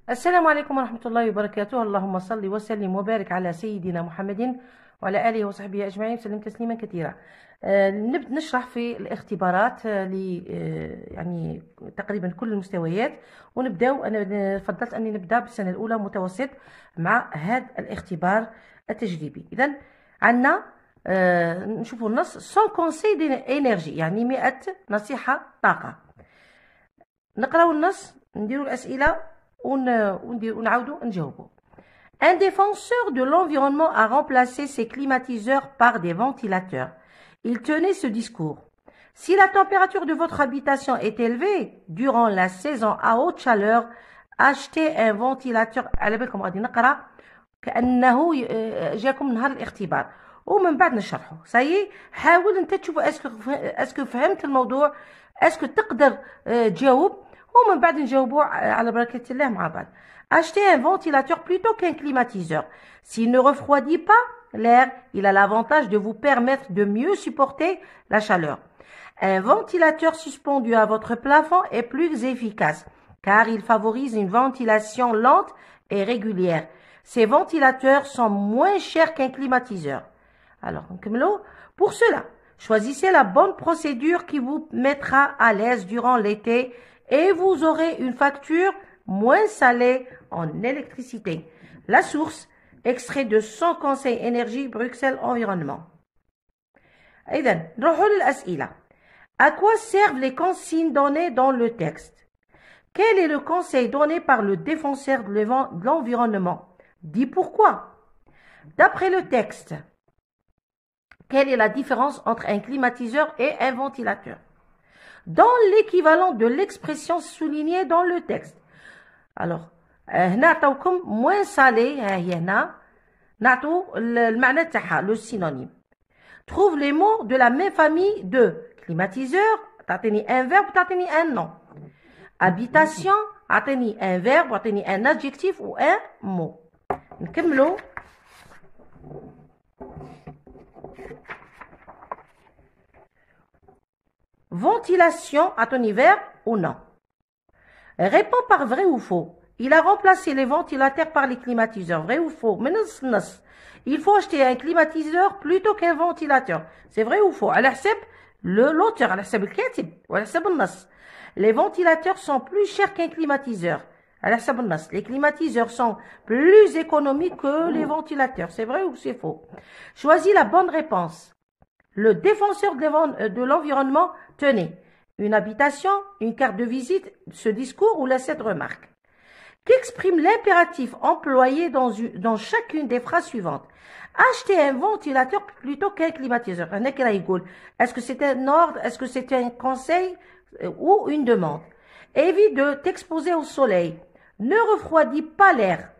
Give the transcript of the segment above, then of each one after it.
السلام عليكم ورحمة الله وبركاته. اللهم صل وسلم وبارك على سيدنا محمد وعلى آله وصحبه أجمعين وسلم تسليما كثيرا. نبدأ نشرح في الاختبارات يعني تقريبا كل المستويات، ونبداو. أنا فضلت أني نبدأ بالسنة الأولى متوسط مع هذا الاختبار التجريبي. إذا عندنا نشوفوا النص سون كونسي دي انرجي، يعني 100 نصيحة طاقة. نقراو النص، نديروا الأسئلة ونعاودوا نجاوبوا. Un défenseur de l'environnement a remplacé ses climatiseurs par des ventilateurs. Il tenait ce discours. Si la température de votre habitation est élevée durant la saison à haute chaleur, achetez un ventilateur. على بالكم غادي نقرا كأنه جاكم نهار الاختبار ومن بعد نشرحه. سايي حاول انت تشوف اسكو فهمت الموضوع، اسكو تقدر تجاوب، ومن بعد نجاوبوا على بركة الله مع بعض. Achetez un ventilateur plutôt qu'un climatiseur. S'il ne refroidit pas l'air, il a l'avantage de vous permettre de mieux supporter la chaleur. Un ventilateur suspendu à votre plafond est plus efficace car il favorise une ventilation lente et régulière. Ces ventilateurs sont moins chers qu'un climatiseur. Alors, pour cela, choisissez la bonne procédure qui vous mettra à l'aise durant l'été et vous aurez une facture moins salée en électricité. La source, extrait de Son Conseil Énergie Bruxelles Environnement. إذن نروحوا للأسئلة. À quoi servent les consignes données dans le texte? Quel est le conseil donné par le défenseur de l'environnement? Dis pourquoi. D'après le texte, quelle est la différence entre un climatiseur et un ventilateur? Dans l'équivalent de l'expression soulignée dans le texte. Alors, هنا عطاوكم moins salé، هي هنا نعطوا المعنى تاعها le synonyme. Trouve les mots de la même famille de climatiseur، تعطيني un verbe تعطيني un nom. Habitation، تعطيني un verbe تعطيني un adjectif ou un mot. نكملوا. Ventilation, attendez, verbe ou non? Réponds par vrai ou faux. Il a remplacé les ventilateurs par les climatiseurs. Vrai ou faux? Il faut acheter un climatiseur plutôt qu'un ventilateur. C'est vrai ou faux? À l'hsab l'auteur, à l'hsab الكاتب وعلى حساب النص. Les ventilateurs sont plus chers qu'un climatiseur. على حساب النص. Les climatiseurs sont plus économiques que les ventilateurs. C'est vrai ou c'est faux? Choisis la bonne réponse. Le défenseur de l'environnement tenait une habitation, une carte de visite, ce discours ou cette remarque. Qu'exprime l'impératif employé dans chacune des phrases suivantes? Acheter un ventilateur plutôt qu'un climatiseur. Est-ce que c'est un ordre? Est-ce que c'est un conseil ou une demande? Évite de t'exposer au soleil. Ne refroidis pas l'air.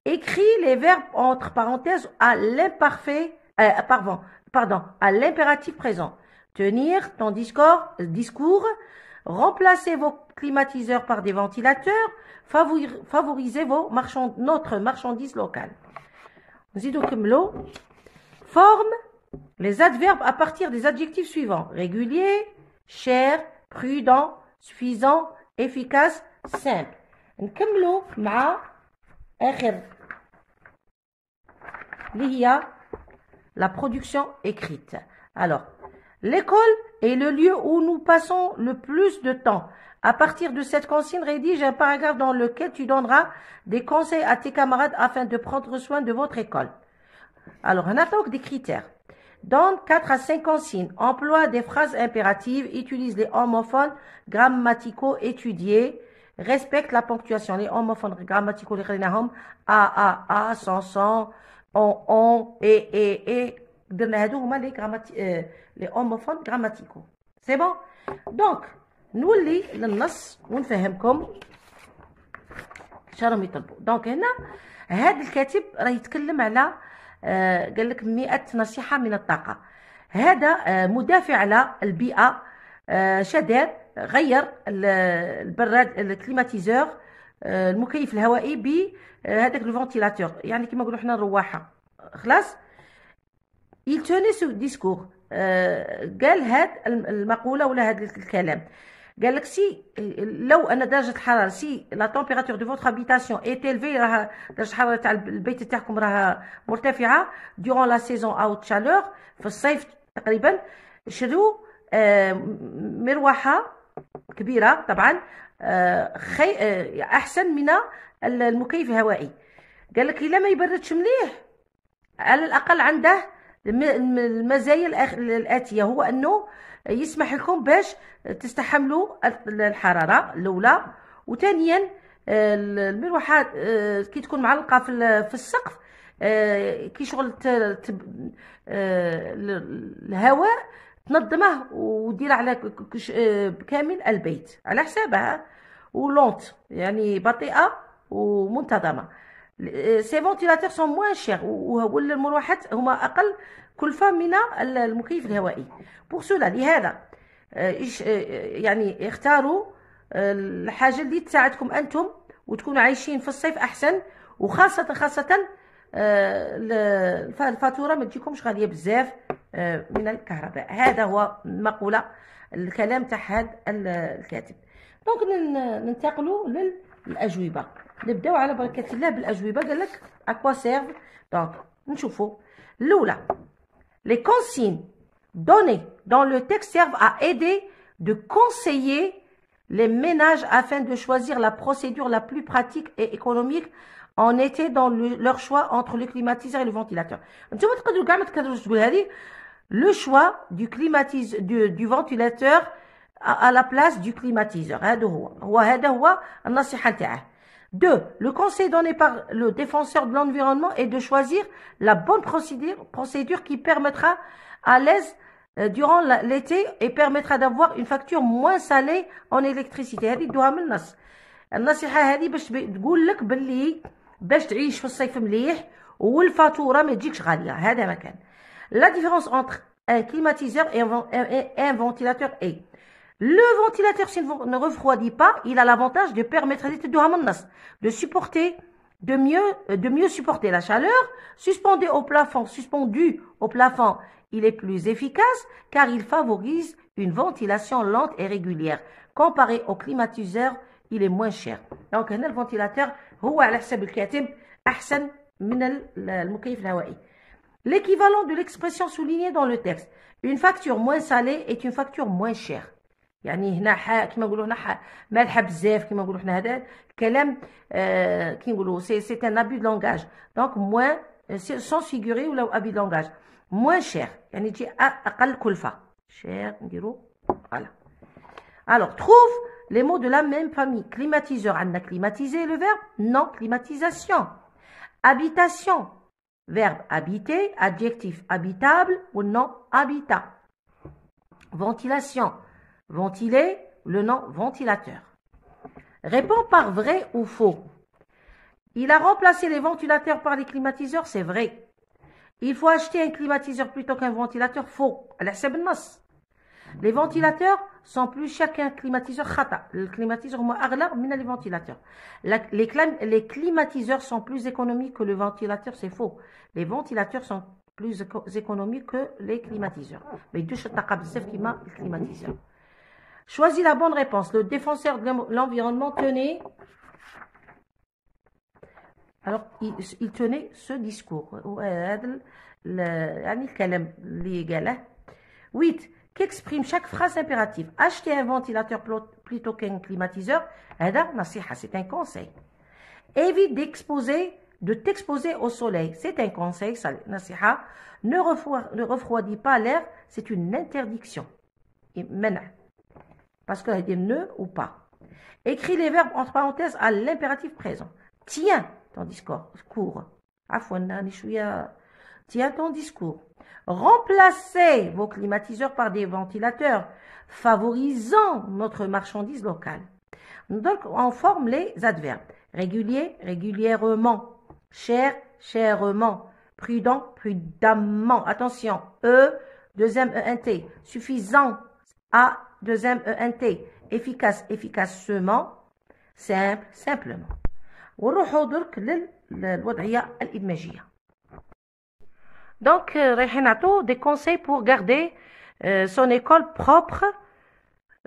Écris les verbes entre parenthèses à l'imparfait, à l'impératif présent. Tenir ton discours, remplacer vos climatiseurs par des ventilateurs, favoriser notre marchandise locale. Forme les adverbes à partir des adjectifs suivants. Régulier, cher, prudent, suffisant, efficace, simple. نكملوا مع آخر اللي هي la production écrite. Alors, l'école est le lieu où nous passons le plus de temps. À partir de cette consigne, rédige un paragraphe dans lequel tu donneras des conseils à tes camarades afin de prendre soin de votre école. Alors, on attend des critères. Donne 4 à 5 consignes. Emploie des phrases impératives. Utilise les homophones grammaticaux étudiés. Respecte la ponctuation. Les homophones grammaticaux, les a, sans, on, et. Les homophones grammaticaux. C'est bon? Donc, نولي للنص ونفهمكم شراهم يطلبوا. دونك هنا هذا الكاتب راه يتكلم على قال لك 100 نصيحة من الطاقة. هذا مدافع على البيئة. شداد غير البراد الكليماتيزور المكيف الهوائي بهذاك الفونتيلاتور، يعني كما نقولوا حنا الرواحة. خلاص. Il tenait ce discours. قال هاد المقولة ولا هاد الكلام. قال لك سي لو ان درجه الحراره سي لا تمبيراتور دو فوتر هابيتاسيون ايت الفي، راه درجه الحراره تاع البيت تاعكم راها مرتفعه دورون لا سيزون اوت شالور، في الصيف تقريبا، شرو مروحه كبيره طبعا احسن من المكيف الهوائي. قال لك الا ما يبردش مليح على الاقل عنده المزايا الاتيه، هو انه يسمح لكم باش تستحملوا الحراره الاولى، وثانيا المروحه كي تكون معلقه في السقف كي شغل الهواء تنظمه ودير على كامل البيت على حسابها، ولونت يعني بطيئه ومنتظمه. سي فونتيلاتور سون موان شير، والمروحات هما اقل كلفه من المكيف الهوائي. بور سولا لهذا يعني اختاروا الحاجه اللي تساعدكم انتم وتكونوا عايشين في الصيف احسن، وخاصه الفاتوره ما تجيكمش غاليه بزاف من الكهرباء. هذا هو المقوله الكلام تاع هذا الكاتب. دونك ننتقلوا للاجوبه، نبداو على بركه الله بالاجوبه. قال لك اكوا سيرف. دونك نشوفوا الاولى. Les consignes données dans le texte servent à aider de conseiller les ménages afin de choisir la procédure la plus pratique et économique en été dans leur choix entre le climatiseur et le ventilateur. نتوما تقدروا كاع ما تقدروش تقول هذه le choix du ventilateur à la place du climatiseur. هذا هو النصيحة نتاعه. 2. Le conseil donné par le défenseur de l'environnement est de choisir la bonne procédure qui permettra à l'aise durant l'été et permettra d'avoir une facture moins salée en électricité. هذه دوها من النص. النصيحة هذه باش تقول لك باللي باش تعيش في الصيف مليح والفاتورة ما تجيكش غالية. هذا ما كان. La différence entre un climatiseur et un ventilateur est: le ventilateur, s'il ne refroidit pas, il a l'avantage de permettre de mieux supporter la chaleur. Suspendu au plafond, il est plus efficace car il favorise une ventilation lente et régulière. Comparé au climatiseur, il est moins cher. Donc, le ventilateur, هو على حسب الكاتب أحسن من المكيف الهوائي. L'équivalent de l'expression soulignée dans le texte: une facture moins salée est une facture moins chère. يعني هنا كما نقولوا هنا مالحه بزاف، كما نقولوا حنا هذا الكلام كي نقولوا سي ان ابي دو لونغاج. دونك موان سون فيغوري ولا ابي دو لونغاج موان شير، يعني تجي اقل كلفه. شير نديرو فوالا. Alors trouve les mots de la même famille. Climatiseur, عندنا climatiser le verbe, non climatisation. Habitation, verbe habiter, adjectif habitable ou non habitat. Ventilation, ventiler, le nom ventilateur. Réponds par vrai ou faux. Il a remplacé les ventilateurs par les climatiseurs, c'est vrai. Il faut acheter un climatiseur plutôt qu'un ventilateur, faux. Les ventilateurs sont plus chers qu'un climatiseur. Le climatiseur est moins mais les ventilateurs. Les climatiseurs sont plus économiques que le ventilateur, c'est faux. Les ventilateurs sont plus économiques que les climatiseurs. Mais deux choses qui m'a le climatiseur. Choisis la bonne réponse. Le défenseur de l'environnement tenait. Alors, il tenait ce discours. 8. Qu'exprime chaque phrase impérative. Acheter un ventilateur plutôt qu'un climatiseur. C'est un conseil. Évite de t'exposer au soleil. C'est un conseil. Ne refroidis pas l'air. C'est une interdiction. Et maintenant, parce que dire ne ou pas. Écris les verbes entre parenthèses à l'impératif présent. Tiens ton discours. Tiens ton discours. Remplacez vos climatiseurs par des ventilateurs, favorisant notre marchandise locale. Donc, on forme les adverbes. Régulier, régulièrement. Cher, chèrement. Prudent, prudemment. Attention. Deuxième ENT. Suffisant. A, deuxième ENT. Efficace, efficacement. Simple, simplement. ونروحوا درك للوضعية الإدماجية. Donc, رايحين نعطو des conseils pour garder son école propre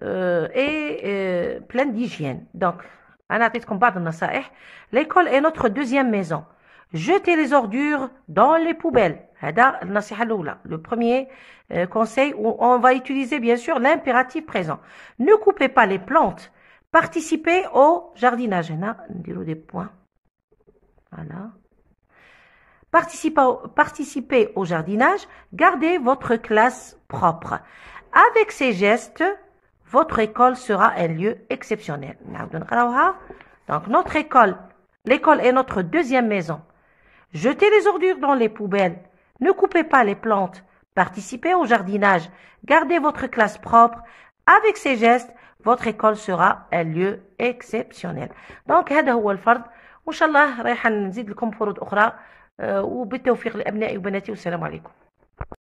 et pleine d'hygiène. Donc, أنا أعطيتكم بعض النصائح. L'école est notre deuxième maison. Jetez les ordures dans les poubelles. هذا النصيحة الأولى. Le premier conseil où on va utiliser bien sûr l'impératif présent. Ne coupez pas les plantes. Participez au jardinage. هنا نديرو des points. Voilà. Participez au jardinage. Gardez votre classe propre. Avec ces gestes, votre école sera un lieu exceptionnel. Donc, notre école, l'école est notre deuxième maison. Jetez les ordures dans les poubelles. Ne coupez pas les plantes. Participez au jardinage. Gardez votre classe propre. Avec ces gestes, votre école sera un lieu exceptionnel. Donc, هذا هو الفرض. وإن شاء الله رايحة نزيد لكم فروض أخرى وبالتوفيق لأبنائي وبناتي والسلام عليكم.